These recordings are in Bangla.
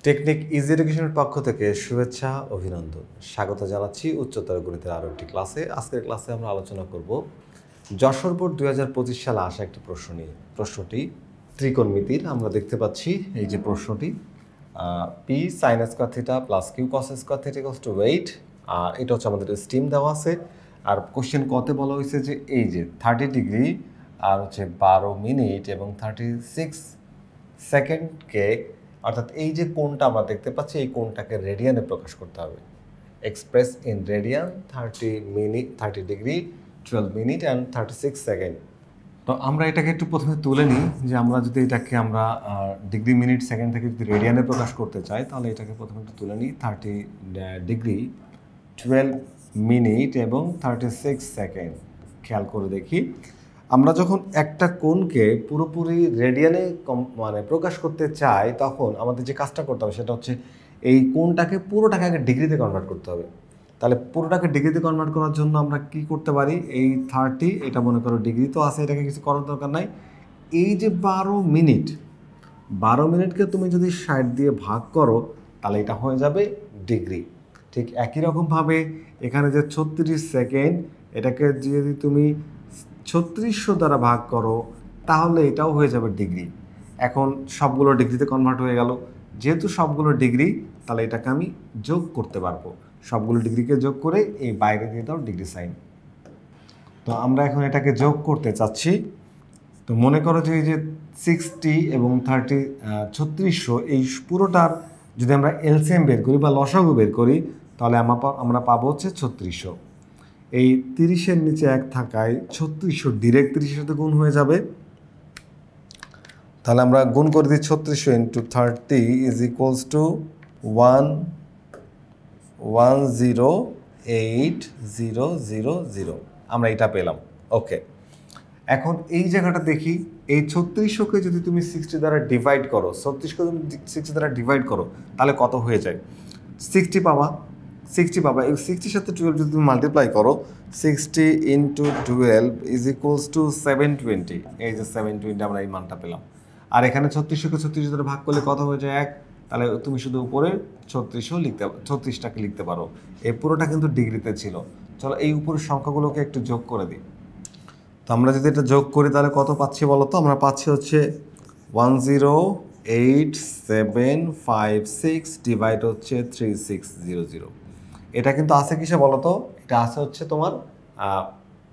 টেকনিক ইজি এডুকেশনের পক্ষ থেকে শুভেচ্ছা অভিনন্দন স্বাগত জানাচ্ছি উচ্চতর গণিতের আরও একটি ক্লাসে। আজকের ক্লাসে আমরা আলোচনা করব যশোর বোর্ড 2025 সালে আসা একটি প্রশ্ন নিয়ে। প্রশ্নটি ত্রিকোণমিতির। আমরা দেখতে পাচ্ছি এই যে প্রশ্নটি P sine square theta plus Q cos square theta equals to 8। আর এটা হচ্ছে আমাদের স্টিম দেওয়া আছে। আর কোশ্চেন কতে বলা হয়েছে যে এই যে 30 ডিগ্রি আর হচ্ছে 12 মিনিট এবং 36 সেকেন্ডকে, অর্থাৎ এই যে কোণটা আমরা দেখতে পাচ্ছি এই কোণটাকে রেডিয়ানে প্রকাশ করতে হবে। Express in radian 30 degree 12 minute and 36 second. তো আমরা এটাকে একটু প্রথমে তুলে নিই যে আমরা যদি এটাকে আমরা ডিগ্রি মিনিট সেকেন্ড থেকে যদি রেডিয়ানে প্রকাশ করতে চাই তাহলে এটাকে প্রথমে একটু তুলে নিই। 30 ডিগ্রি 12 মিনিট এবং 36 সেকেন্ড। খেয়াল করে দেখি, আমরা যখন একটা কোণকে পুরোপুরি রেডিয়ানে মানে প্রকাশ করতে চাই তখন আমাদের যে কাজটা করতে হবে সেটা হচ্ছে এই কোণটাকে পুরোটাকে আগে ডিগ্রিতে কনভার্ট করতে হবে। তাহলে পুরোটাকে ডিগ্রিতে কনভার্ট করার জন্য আমরা কি করতে পারি, এই 30 এটা মনে করো ডিগ্রি তো আছে, এটাকে কিছু করার দরকার নাই। এই যে 12 মিনিটকে তুমি যদি 60 দিয়ে ভাগ করো তাহলে এটা হয়ে যাবে ডিগ্রি। ঠিক একই রকমভাবে এখানে যে 36 সেকেন্ড, এটাকে যদি তুমি 3600 দ্বারা ভাগ করো তাহলে এটাও হয়ে যাবে ডিগ্রি। এখন সবগুলো ডিগ্রিতে কনভার্ট হয়ে গেল। যেহেতু সবগুলো ডিগ্রি তাহলে এটাকে আমি যোগ করতে পারবো। সবগুলো ডিগ্রিকে যোগ করে এই বাইরে দিয়ে দাও ডিগ্রি সাইন। তো আমরা এখন এটাকে যোগ করতে চাচ্ছি। তো মনে করো যে এই যে 60 এবং 3600 এই পুরোটার যদি আমরা এলসিএম বের করি বা লসাগু বের করি তাহলে আমরা পাবো হচ্ছে 3600। এই 30-এর নিচে 1 থাকায় 3600 ডিরেক্ট 30-এর সাথে গুণ হয়ে যাবে। তাহলে আমরা গুণ করে দিই 3600 ইন্টু 30 ইজ ইকুয়ালস টু 1108000। আমরা এটা পেলাম। ওকে, এখন এই জায়গাটা দেখি, এই 3600কে যদি তুমি 60 দ্বারা ডিভাইড করো, 36কে তুমি 60 দ্বারা ডিভাইড করো তাহলে কত হয়ে যায়, 60 পাবা। এই 60-র সাথে 12 যদি তুমি মাল্টিপ্লাই করো, 60 ইন্টু 12 ইজ ইকুয়ালস টু 720। এই যে 720 আমরা এই মানটা পেলাম। আর এখানে 3600কে 36 দ্বারা ভাগ করলে কত হয়ে যায় 1। তাহলে তুমি শুধু উপরে 36টাকে লিখতে পারো। এই পুরোটা কিন্তু ডিগ্রিতে ছিল। চলো এই উপরের সংখ্যাগুলোকে একটু যোগ করে দিই। তো আমরা যদি এটা যোগ করি তাহলে কত পাচ্ছি বলো তো? আমরা পাচ্ছি হচ্ছে 108756 ডিভাইড হচ্ছে 3600। এটা কিন্তু আছে কিসে বলো তো? এটা আছে হচ্ছে তোমার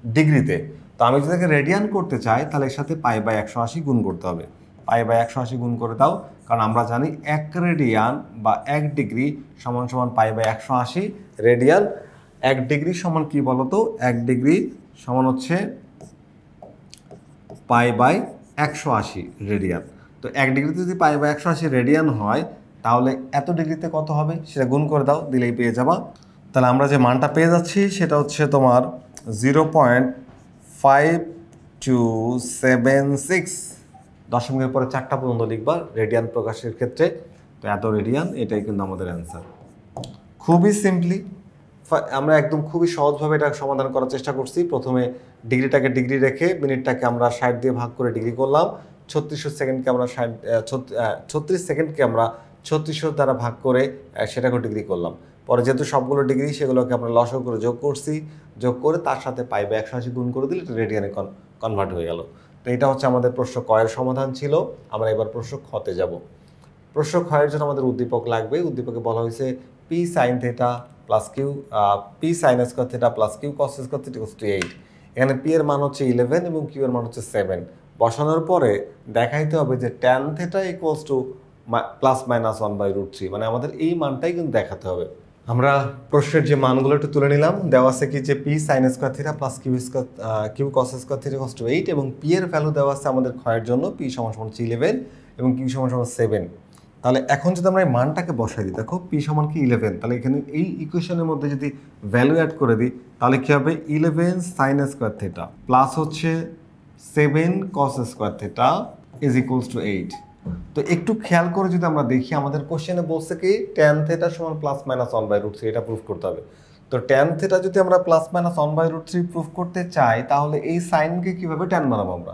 ডিগ্রিতে। তো আমি যদি রেডিয়ান করতে চাই তাহলে এর সাথে π/180 গুণ করতে হবে। π/180 গুণ করে দাও, কারণ আমরা জানি 1 রেডিয়ান বা 1 ডিগ্রি সমান সমান π/180 রেডিয়ান। 1 ডিগ্রি সমান কি বলো তো? 1 ডিগ্রি সমান হচ্ছে π/180 রেডিয়ান। তো 1 ডিগ্রিতে যদি π/180 রেডিয়ান হয় তাহলে এত ডিগ্রিতে কত হবে সেটা গুণ করে দাও, দিলেই পেয়ে যাবা। তাহলে আমরা যে মানটা পেয়ে যাচ্ছি সেটা হচ্ছে তোমার 0.5276। দশমিকের পরে 4টা পর্যন্ত লিখবা রেডিয়ান প্রকাশের ক্ষেত্রে। তো এত রেডিয়ান, এটাই কিন্তু আমাদের অ্যান্সার। খুবই সিম্পলি আমরা একদম খুবই সহজভাবে এটা সমাধান করার চেষ্টা করছি। প্রথমে ডিগ্রিটাকে ডিগ্রি রেখে মিনিটটাকে আমরা 60 দিয়ে ভাগ করে ডিগ্রি করলাম। 3600 সেকেন্ডকে আমরা 36 সেকেন্ডকে আমরা 3600 দ্বারা ভাগ করে সেটাকে ডিগ্রি করলাম। পরে যেহেতু সবগুলো ডিগ্রি সেগুলোকে আমরা লসাগু করে যোগ করছি, যোগ করে তার সাথে π/180 গুণ করে দিলে এটা রেডিয়ানে কনভার্ট হয়ে গেল। তো এটা হচ্ছে আমাদের প্রশ্ন ক এর সমাধান ছিল। আমরা এবার প্রশ্ন খতে যাব। প্রশ্ন খ এর জন্য আমাদের উদ্দীপক লাগবে। উদ্দীপকে বলা হয়েছে P sine theta plus Q P sine square theta plus Q cos square theta equals to 8। এখানে পি এর মান হচ্ছে 11 এবং কিউ এর মান হচ্ছে 7। বসানোর পরে দেখাইতে হবে যে ট্যান থিটা ইকুয়ালস টু +-1/√3, মানে আমাদের এই মানটাই কিন্তু দেখাতে হবে। আমরা প্রশ্নের যে মানগুলো একটু তুলে নিলাম। দেওয়া আছে কি যে P sine square theta plus Q cos square theta equals to 8 এবং পি এর ভ্যালু দেওয়া আছে আমাদের ক্ষয়ের জন্য পি সমান সমান 11 এবং কিউ সমান সমান 7। তাহলে এখন যদি আমরা এই মানটাকে বসাই দিই, দেখো পি সমান কি 11, তাহলে এখানে এই ইকুয়েশনের মধ্যে যদি ভ্যালু অ্যাড করে দিই তাহলে কি হবে 11 সাইন স্কয়ার থিটা প্লাস হচ্ছে 7 কস square theta is equals to 8। তো একটু খেয়াল করে যদি আমরা দেখি আমাদের কোশ্চেনে বলছে কি ট্যান থিটা সমান +-1/√3, এটা প্রুফ করতে হবে। তো ট্যান থিটা যদি আমরা +-1/√3 প্রুফ করতে চাই তাহলে এই সাইনকে কিভাবে ট্যান বানাবো আমরা?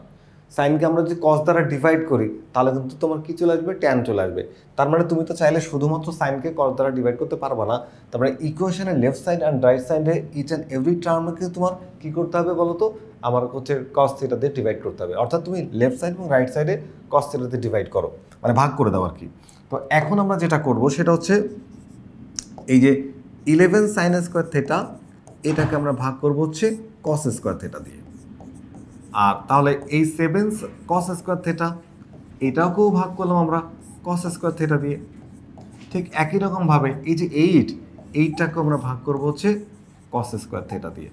সাইনকে আমরা যদি কস দ্বারা ডিভাইড করি তাহলে কিন্তু তোমার কি চলে আসবে, ট্যান চলে আসবে। তার মানে তুমি তো চাইলে শুধুমাত্র সাইনকে কস দ্বারা ডিভাইড করতে পারবে না, তারপরে ইকুয়েশনের লেফট সাইড অ্যান্ড রাইট সাইডে ইচ অ্যান্ড এভরি টার্মকে তোমার কি করতে হবে বলো তো, আমার হচ্ছে কস থিটা দিয়ে ডিভাইড করতে হবে। অর্থাৎ তুমি লেফট সাইড এবং রাইট সাইডে কস থিটা দিয়ে ডিভাইড করো, মানে ভাগ করে দাও আর কি। তো এখন আমরা যেটা করব সেটা হচ্ছে এই যে 11 সাইন স্কোয়ার থিটা এটাকে আমরা ভাগ করব হচ্ছে কস স্কোয়ার থিটা দিয়ে। আর তাহলে এই 7 কস স্কোয়ার থিটা এটাকেও ভাগ করলাম আমরা কস স্কোয়ার থিটা দিয়ে। ঠিক একই রকমভাবে এই যে 8টাকেও আমরা ভাগ করব হচ্ছে কস স্কোয়ার থিটা দিয়ে।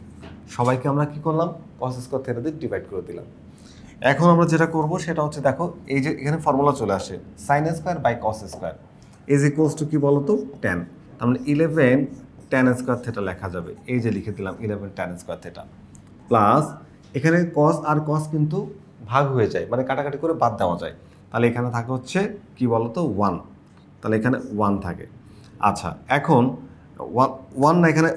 সবাইকে আমরা কি করলাম, কস স্কোয়ার থিটা দিয়ে ডিভাইড করে দিলাম। এখন আমরা যেটা করব সেটা হচ্ছে দেখো এই যে এখানে ফর্মুলা চলে আসে sine square by cos square is equals to কি বলো তো, ট্যান। তার মানে 11 ট্যান স্কোয়ার থিটা লেখা যাবে, এই যে লিখে দিলাম 11 ট্যান স্কোয়ার থিটা প্লাস এখানে কস আর কস কিন্তু ভাগ হয়ে যায়, মানে কাটাকাটি করে বাদ দেওয়া যায়। তাহলে এখানে থাকে হচ্ছে কি বলতো 1, তাহলে এখানে 1 থাকে। আচ্ছা এখন 1 না, এখানে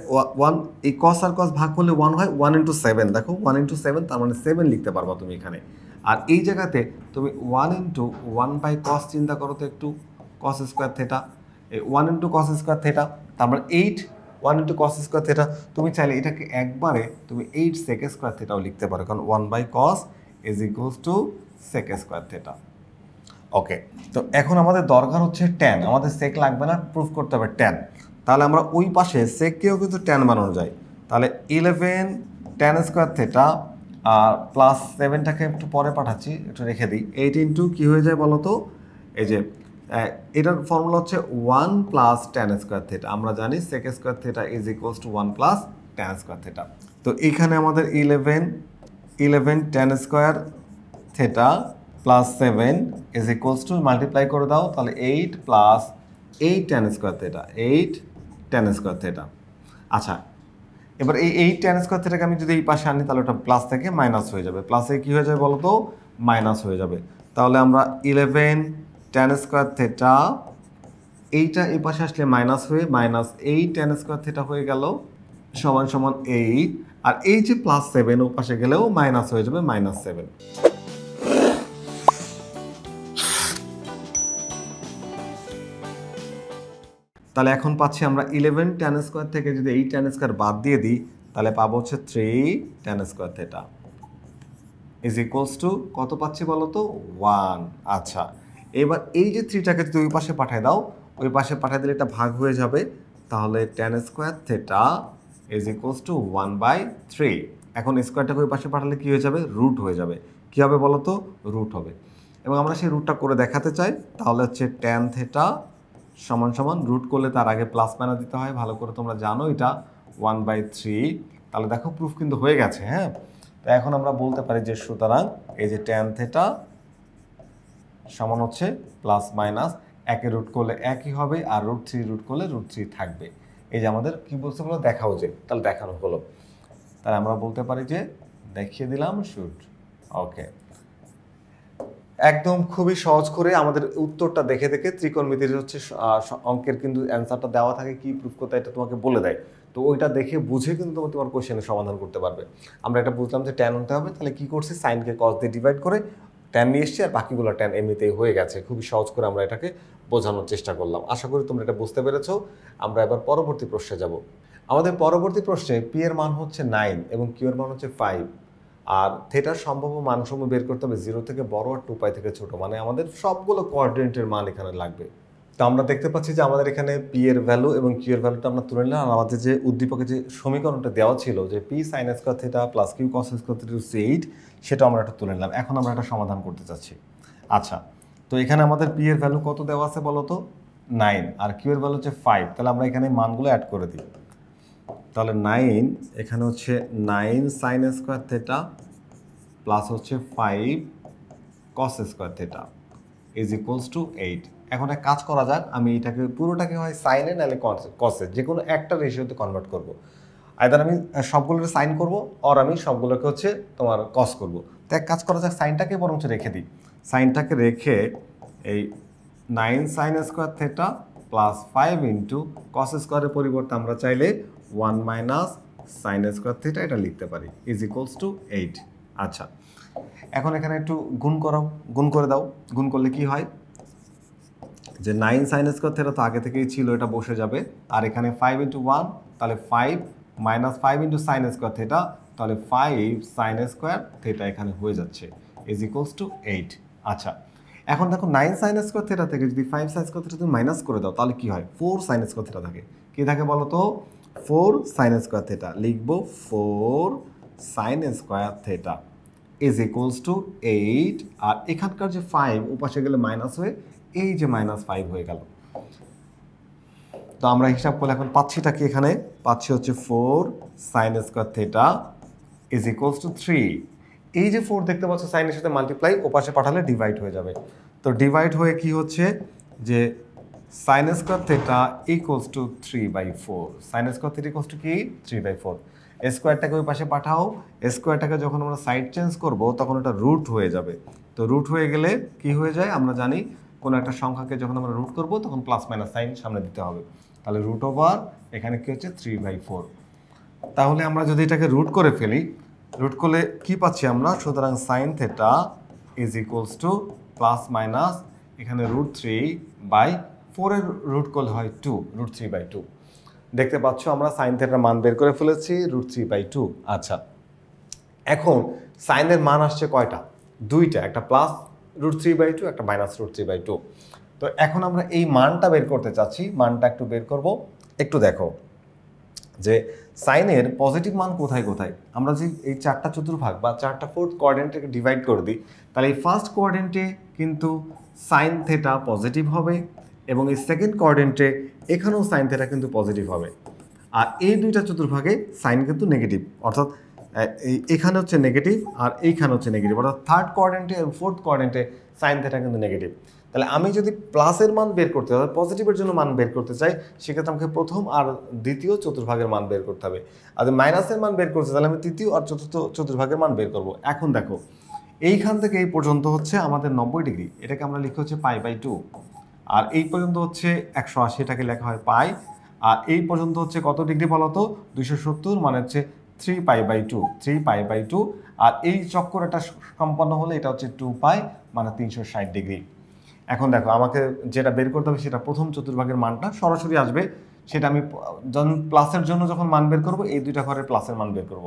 1 এই কস আর কস ভাগ করলে 1 হয়, 1 × 7 দেখো 1 × 7 তার মানে 7 লিখতে পারবা তুমি এখানে। আর এই জায়গাতে তুমি 1 × 1/cos চিন্তা করো তো একটু, কস square theta, 1 × cos square theta তার মানে 8, 1 × cos স্কোয়ার থিটা। তুমি চাইলে এটাকে একবারে তুমি 8 sec স্কোয়ার থিটাও লিখতে পারো, কারণ 1/cos = sec স্কোয়ার থিটা। ওকে, তো এখন আমাদের দরকার হচ্ছে ট্যান, আমাদের সেক লাগবে না, প্রুফ করতে হবে ট্যান। তাহলে আমরা ওই পাশে সেককেও কিন্তু ট্যান বানানো যায়। তাহলে 11 ট্যান স্কোয়ার থিটা আর প্লাস 7টাকে একটু পরে পাঠাচ্ছি, একটু রেখে দিই। 8 × কী হয়ে যায় বলো তো, এই যে এটার ফর্মুলা হচ্ছে 1 + ট্যান স্কোয়ার থিটা। আমরা জানি sec square theta is equals to 1 + tan square theta. তো এইখানে আমাদের 11 tan square theta plus 7 is equals to multiply করে দাও, তাহলে 8 + 8 tan square theta, 8 tan square theta. আচ্ছা এবার এই 8 ট্যান স্কোয়ার থিটাকে আমি যদি এই পাশে আনি তাহলে ওটা প্লাস থেকে মাইনাস হয়ে যাবে, প্লাসে কী হয়ে যাবে বলো তো, মাইনাস হয়ে যাবে। তাহলে আমরা 11 ট্যান স্কোয়ার থিটা, এইটা এই পাশে আসলে মাইনাস হয়ে -8 ট্যান স্কোয়ার থিটা হয়ে গেল সমান সমান 8, আর এই যে +7 ও পাশে গেলেও মাইনাস হয়ে যাবে -7। তাহলে এখন পাচ্ছি আমরা 11 ট্যান স্কোয়ার থেকে যদি 8 ট্যান স্কোয়ার বাদ দিয়ে দিই তাহলে পাবো হচ্ছে 3 tan square theta is equals two কত পাচ্ছি বলো তো, 1। আচ্ছা এবার এই যে 3টাকে যদি ওই পাশে পাঠিয়ে দাও, ওই পাশে পাঠিয়ে দিলে এটা ভাগ হয়ে যাবে, তাহলে tan square theta is equals two 1/3। এখন স্কোয়ারটাকে ওই পাশে পাঠালে কী হয়ে যাবে, রুট হয়ে যাবে। কী হবে বলো তো, রুট হবে। এবং আমরা সেই রুটটা করে দেখাতে চাই, তাহলে হচ্ছে ট্যান থিটা সমান সমান রুট করলে তার আগে প্লাস মাইনাস দিতে হয়, ভালো করে তোমরা জানো এটা 1/3। তাহলে দেখো প্রুফ কিন্তু হয়ে গেছে। হ্যাঁ, তো এখন আমরা বলতে পারি যে সুতরাং এই যে ট্যান থিটা সমান হচ্ছে প্লাস মাইনাস, একে রুট করলে একই হবে, আর √3 রুট করলে √3 থাকবে। এই যে আমাদের কি বলতে হলো, দেখাও যে, তাহলে দেখানো হলো। তাহলে আমরা বলতে পারি যে দেখিয়ে দিলাম শুট। ওকে, একদম খুবই সহজ করে আমাদের উত্তরটা দেখে দেখে ত্রিকোণমিতির হচ্ছে অঙ্কের কিন্তু অ্যান্সারটা দেওয়া থাকে, কি প্রুফ করতে এটা তোমাকে বলে দেয়। তো ওইটা দেখে বুঝে কিন্তু তোমার কোশ্চেনের সমাধান করতে পারবে। আমরা এটা বুঝলাম যে ট্যান আনতে হবে, তাহলে কি করছি, সাইনকে কস দিয়ে ডিভাইড করে ট্যান নিয়ে এসছি, আর বাকিগুলো ট্যান এমনিতেই হয়ে গেছে। খুবই সহজ করে আমরা এটাকে বোঝানোর চেষ্টা করলাম। আশা করি তোমরা এটা বুঝতে পেরেছো। আমরা এবার পরবর্তী প্রশ্নে যাব। আমাদের পরবর্তী প্রশ্নে পি এর মান হচ্ছে 9 এবং কিউ এর মান হচ্ছে 5, আর থিটার সম্ভাব্য মানসমূহ বের করতে হবে 0 থেকে বড় আর 2π থেকে ছোট, মানে আমাদের সবগুলো কোঅর্ডিনেটের মান এখানে লাগবে। তো আমরা দেখতে পাচ্ছি যে আমাদের এখানে পি এর ভ্যালু এবং কিউ এর ভ্যালুটা আমরা তুলে নিলাম, আর আমাদের যে উদ্দীপকে যে সমীকরণটা দেওয়া ছিল যে P sine square theta plus Q cos square theta = 8, সেটা আমরা একটা তুলে নিলাম। এখন আমরা এটা সমাধান করতে চাচ্ছি। আচ্ছা, তো এখানে আমাদের পি এর ভ্যালু কত দেওয়া আছে বলো তো, 9, আর কিউ এর ভ্যালু হচ্ছে 5। তাহলে আমরা এখানে মানগুলো অ্যাড করে দিই। তাহলে 9 এখানে হচ্ছে 9 সাইন স্কোয়ার থিটা প্লাস হচ্ছে 5 কস square theta is equals to 8। এখন এক কাজ করা যাক, আমি এটাকে পুরোটাকে হয় সাইনে নাহলে কসে, যে কোনো একটা রেশিওতে কনভার্ট করব। আইদার আমি সবগুলোকে সাইন করব, আর আমি সবগুলোকে হচ্ছে তোমার কস করব। তো এক কাজ করা যাক, সাইনটাকে বরঞ্চ রেখে দিই। সাইনটাকে রেখে এই 9 sign square theta plus 5 into cos স্কোয়ারের পরিবর্তে আমরা চাইলে 1 মাইনাস সাইন স্কোয়ার থিটা এটা লিখতে পারি ইজ ইকুয়ালস টু 8। আচ্ছা, এখন এখানে একটু গুণ করো, গুণ করে দাও। গুণ করলে কি হয় যে 9 সাইন স্কোয়ার থিটা তো আগে থেকেই ছিল, এটা বসে যাবে। আর এখানে 5 ইন্টু 1 তাহলে 5 minus 5 into sign square theta, তাহলে 5 সাইন স্কোয়ার থিটা এখানে হয়ে যাচ্ছে ইজ ইকুয়ালস টু 8। আচ্ছা, এখন দেখো 9 সাইন স্কোয়ার থিটা থেকে যদি 5 সাইন স্কোয়ার থিটা তুমি মাইনাস করে দাও তাহলে কি হয়, 4 সাইন স্কোয়ার থিটা থাকে। কি থাকে বলো তো, 4 সাইন স্কোয়ার থিটা। লিখবো 4 sign square theta is equals to 8। আর এখানকার যে 5 ওপাশে গেলে মাইনাস হয়ে এই যে -5 হয়ে গেল। তো আমরা হিসাব করলে এখন পাচ্ছিটা কি, এখানে পাচ্ছি হচ্ছে 4 sign square theta is equals two 3। এই যে 4 দেখতে পাচ্ছ সাইনের সাথে মাল্টিপ্লাই, ওপাশে পাঠালে ডিভাইড হয়ে যাবে। তো ডিভাইড হয়ে কি হচ্ছে যে sign square theta equals two 3/4। Sign square theta equals to কি 3/4। স্কোয়ারটাকে ওই পাশে পাঠাও, স্কোয়ারটাকে যখন আমরা সাইড চেঞ্জ করব তখন ওটা রুট হয়ে যাবে। তো রুট হয়ে গেলে কি হয়ে যায় আমরা জানি, কোনো একটা সংখ্যাকে যখন আমরা রুট করব তখন প্লাস মাইনাস সাইন সামনে দিতে হবে। তাহলে রুট ওভার এখানে কি হচ্ছে 3/4। তাহলে আমরা যদি এটাকে রুট করে ফেলি, রুট করলে কি পাচ্ছি আমরা, সুতরাং sign theta is equals two plus minus এখানে √3/4 এর রুট করলে হয় 2, √3/2। দেখতে পাচ্ছ আমরা সাইন থিটার মান বের করে ফেলেছি √3/2। আচ্ছা, এখন সাইনের মান আসছে কয়টা, দুইটা, একটা প্লাস √3/2, একটা মাইনাস √3/2। তো এখন আমরা এই মানটা বের করতে চাচ্ছি, মানটা একটু বের করব। একটু দেখো যে সাইনের পজিটিভ মান কোথায় কোথায়। আমরা যে এই 4টা চতুর্ভাগ বা 4টা ফোর্থ কোয়াড্রেন্টকে ডিভাইড করে দিই, তাহলে এই ফার্স্ট কোয়াড্রেন্টে কিন্তু সাইন থিটা পজিটিভ হবে এবং এই সেকেন্ড কোয়াড্রেন্টে এখানেও সাইন থিটা কিন্তু পজিটিভ হবে। আর এই দুইটা চতুর্ভাগে সাইন কিন্তু নেগেটিভ, অর্থাৎ এখানে হচ্ছে নেগেটিভ আর এইখানে হচ্ছে নেগেটিভ, অর্থাৎ থার্ড কোয়াড্রেন্টে এবং ফোর্থ কোয়াড্রেন্টে সাইন থিটা কিন্তু নেগেটিভ। তাহলে আমি যদি প্লাসের মান বের করতে চাই, পজিটিভের জন্য মান বের করতে চাই, সেক্ষেত্রে আমাকে প্রথম আর দ্বিতীয় চতুর্ভাগের মান বের করতে হবে। আর মাইনাসের মান বের করতে তাহলে আমি তৃতীয় আর চতুর্থ চতুর্ভাগের মান বের করব। এখন দেখো এইখান থেকে এই পর্যন্ত হচ্ছে আমাদের 90 ডিগ্রি, এটাকে আমরা লিখি হচ্ছে π/2। আর এই পর্যন্ত হচ্ছে 180, এটাকে লেখা হয় পাই। আর এই পর্যন্ত হচ্ছে কত ডিগ্রি বলো তো, 270, মানে হচ্ছে 3π/2, 3π/2। আর এই চক্করটা সম্পন্ন হলে এটা হচ্ছে 2π, মানে 360 ডিগ্রি। এখন দেখো আমাকে যেটা বের করতে হবে সেটা প্রথম চতুর্ভাগের মানটা সরাসরি আসবে, সেটা আমি প্লাসের জন্য যখন মান বের করব এই দুইটা ঘরের প্লাসের মান বের করব।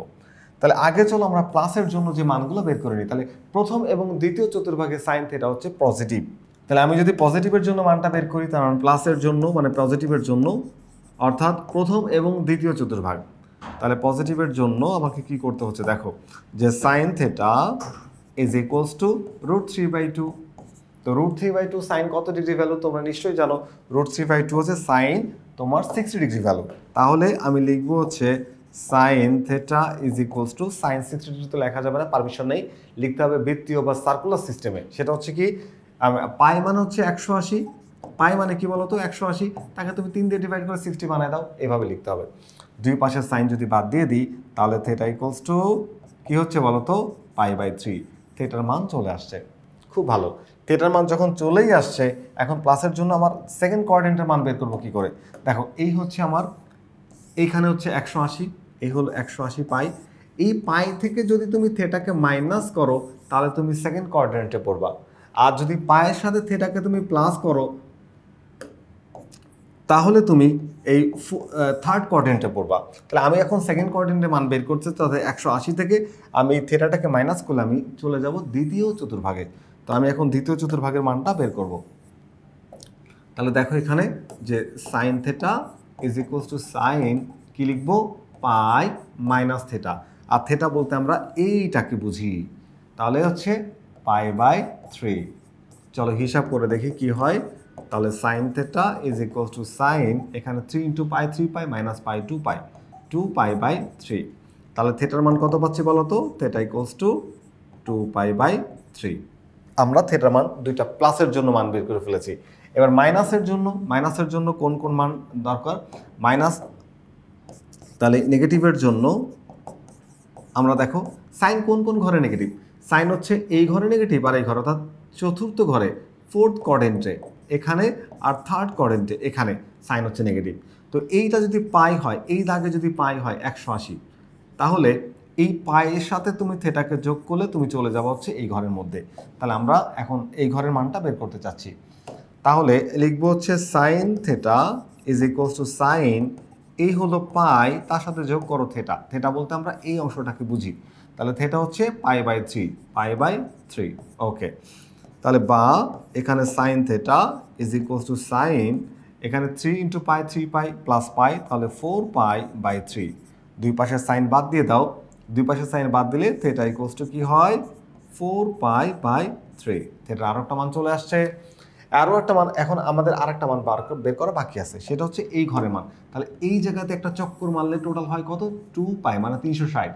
তাহলে আগে চলো আমরা প্লাসের জন্য যে মানগুলো বের করে নিই। তাহলে প্রথম এবং দ্বিতীয় চতুর্ভাগের সাইন থিটা হচ্ছে পজিটিভ। তাহলে আমি যদি পজিটিভের জন্য মানটা বের করি, তার মানে প্লাসের জন্য মানে পজিটিভের জন্য, অর্থাৎ প্রথম এবং দ্বিতীয় চতুর্ভাগ, তাহলে পজিটিভের জন্য আমাকে কি করতে হচ্ছে দেখো, যে sine theta is equals two √3/2। তো √3/2 সাইন কত ডিগ্রি ভ্যালু তোমরা নিশ্চয়ই জানো, √3/2 হচ্ছে সাইন তোমার 60 ডিগ্রি ভ্যালু। তাহলে আমি লিখবো হচ্ছে sine theta is equals to sine 60 degree, তো লেখা যাবে না, পারমিশন নেই, লিখতে হবে বৃত্তীয় বা সার্কুলার সিস্টেমে। সেটা হচ্ছে কি, পাই মানে হচ্ছে 180, পাই মানে কি বলো তো 180, তাকে তুমি 3 দিয়ে ডিভাইড করে 60 বানায় দাও, এভাবে লিখতে হবে। দুই পাশের সাইন যদি বাদ দিয়ে দিই তাহলে থিটা ইকুয়ালস টু কি হচ্ছে বলো তো π/3। থিটার মান চলে আসছে, খুব ভালো। থিটার মান যখন চলেই আসছে, এখন প্লাসের জন্য আমার সেকেন্ড কোঅর্ডিনেটের মান বের করবো কি করে। দেখো এই হচ্ছে আমার, এইখানে হচ্ছে 180, এই হলো 180 পাই। এই পাই থেকে যদি তুমি থিটাকে মাইনাস করো তাহলে তুমি সেকেন্ড কোঅর্ডিনেটে পড়বা, আর যদি পায়ের সাথে থিটাকে তুমি প্লাস করো তাহলে তুমি এই থার্ড কোঅর্ডিনেটে পড়বা। তাহলে আমি এখন সেকেন্ড কোঅর্ডিনেটের মান বের করছি, তাহলে 180 থেকে আমি এই থিটাটাকে মাইনাস করলে আমি চলে যাব দ্বিতীয় চতুর্ভাগে। তো আমি এখন দ্বিতীয় চতুর্ভাগের মানটা বের করব। তাহলে দেখো এখানে যে sine theta is equals to sine কি লিখবো, পাই মাইনাস থিটা। আর থিটা বলতে আমরা এইটাকে বুঝি, তাহলে হচ্ছে π/3। চলো হিসাব করে দেখি কি হয়। তাহলে sine theta is equals to sine, এখানে 3 × π 3π মাইনাস π 2π, 2π/3। তাহলে থিটার মান কত পাচ্ছি বলো তো, থিটা ইকুয়ালস টু 2π/3। আমরা থিটার মান দুইটা প্লাসের জন্য মান বের করে ফেলেছি। এবার মাইনাসের জন্য কোন কোন মান দরকার, মাইনাস, তাহলে নেগেটিভের জন্য আমরা দেখো সাইন কোন কোন ঘরে নেগেটিভ, সাইন হচ্ছে এই ঘরে নেগেটিভ আর এই ঘরে, অর্থাৎ চতুর্থ ঘরে ফোর্থ কোঅর্ডিনেটে এখানে আর থার্ড কোঅর্ডিনেটে এখানে সাইন হচ্ছে নেগেটিভ। তো এইটা যদি পাই হয়, এই দাগে যদি পাই হয় 180, তাহলে এই পায়ের সাথে তুমি থেটাকে যোগ করলে তুমি চলে যাবে হচ্ছে এই ঘরের মধ্যে। তাহলে আমরা এখন এই ঘরের মানটা বের করতে চাচ্ছি। তাহলে লিখবো হচ্ছে sine theta is equals to sine, এই হলো পাই, তার সাথে যোগ করো থেটা। থেটা বলতে আমরা এই অংশটাকে বুঝি। তাহলে থেটা হচ্ছে পাই বাই 3, পাই বাই 3। ওকে, তাহলে বা এখানে sine theta is equals to sine, এখানে 3 ইন্টু পাই 3 পাই প্লাস পাই, তাহলে 4 পাই বাই 3। দুই পাশে সাইন বাদ দিয়ে দাও, দুই পাশে সাইন বাদ দিলে থেটা ইকুয়ালস টু কি হয় 4 পাই বাই 3। থেটার আরও একটা মান চলে আসছে। আরও একটা মান, এখন আমাদের আরেকটা মান বের করা বাকি আছে, সেটা হচ্ছে এই ঘরের মান। তাহলে এই জায়গাতে একটা চক্কর মারলে টোটাল হয় কত 2 পাই, মানে 360।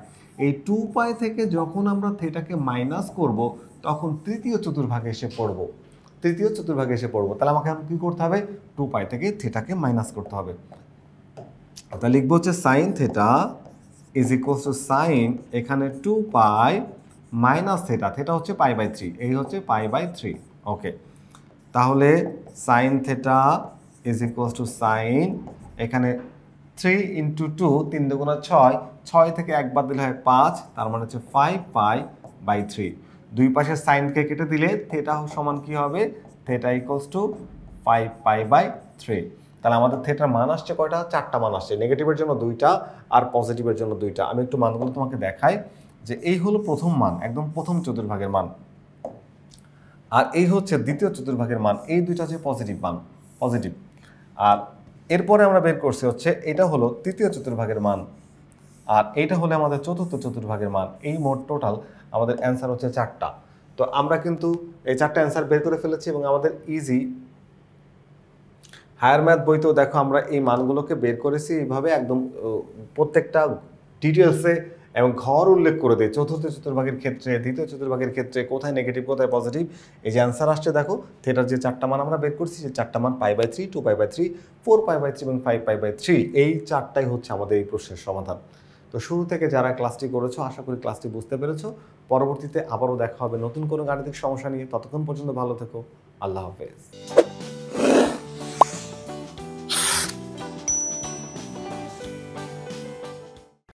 এই 2 পাই থেকে যখন আমরা থেটাকে মাইনাস করব তখন তৃতীয় চতুর্ভাগে এসে পড়ব, তৃতীয় চতুর্ভাগে এসে পড়ব। তাহলে আমাকে এখন কী করতে হবে, 2 পাই থেকে থেটাকে মাইনাস করতে হবে। তাহলে লিখবো হচ্ছে sine theta is equals to sine, এখানে 2 পাই মাইনাস থেটা, থেটা হচ্ছে পাই বাই 3, এই হচ্ছে পাই বাই 3। ওকে, তাহলে sine theta is equals to sine, এখানে 3 ইন্টু 2, 3 দুগুণা 6, 6 থেকে একবার দিলে হয় 5, তার মানে হচ্ছে 5 পাই বাই 3। দুই পাশে সাইনকে কেটে দিলে থেটা সমান কি হবে, theta equals to 5 pi by 3। তাহলে আমাদের থেটার মান আসছে কয়টা, 4টা মান আসছে, নেগেটিভের জন্য 2টা আর পজিটিভের জন্য 2টা। আমি একটু মানগুলো তোমাকে দেখাই, যে এই হলো প্রথম মান, একদম প্রথম চতুর্ভাগের মান, আর এই হচ্ছে দ্বিতীয় চতুর্ভাগের মান, এই দুইটা হচ্ছে পজিটিভ মান, পজিটিভ। আর এরপরে আমরা বের করছি হচ্ছে এটা হলো তৃতীয় চতুর্ভাগের মান, আর এইটা হলো আমাদের চতুর্থ চতুর্ভাগের মান। এই মোট টোটাল আমাদের অ্যান্সার হচ্ছে 4টা। তো আমরা কিন্তু এই 4টা অ্যান্সার বের করে ফেলেছি, এবং আমাদের ইজি হায়ার ম্যাথ বইতেও দেখো আমরা এই মানগুলোকে বের করেছি এইভাবে একদম প্রত্যেকটা ডিটেলসে, এবং ঘর উল্লেখ করে দেয় চতুর্থ চতুর্ভাগের ক্ষেত্রে, দ্বিতীয় চতুর্ভাগের ক্ষেত্রে কোথায় নেগেটিভ কোথায় পজিটিভ। এই যে অ্যান্সার আসছে দেখো, থেটার যে 4টা মান আমরা বের করছি, সেই 4টা মান pi by 3, 2 pi by 3, 4 pi by 3 এবং 5 পাই বাই 3, এই 4টাই হচ্ছে আমাদের এই প্রশ্নের সমাধান। তো শুরু থেকে যারা ক্লাসটি করেছো আশা করি ক্লাসটি বুঝতে পেরেছো। পরবর্তীতে আবারও দেখা হবে নতুন কোনো গাণিতিক সমস্যা নিয়ে, ততক্ষণ পর্যন্ত ভালো থেকো, আল্লাহ হাফেজ।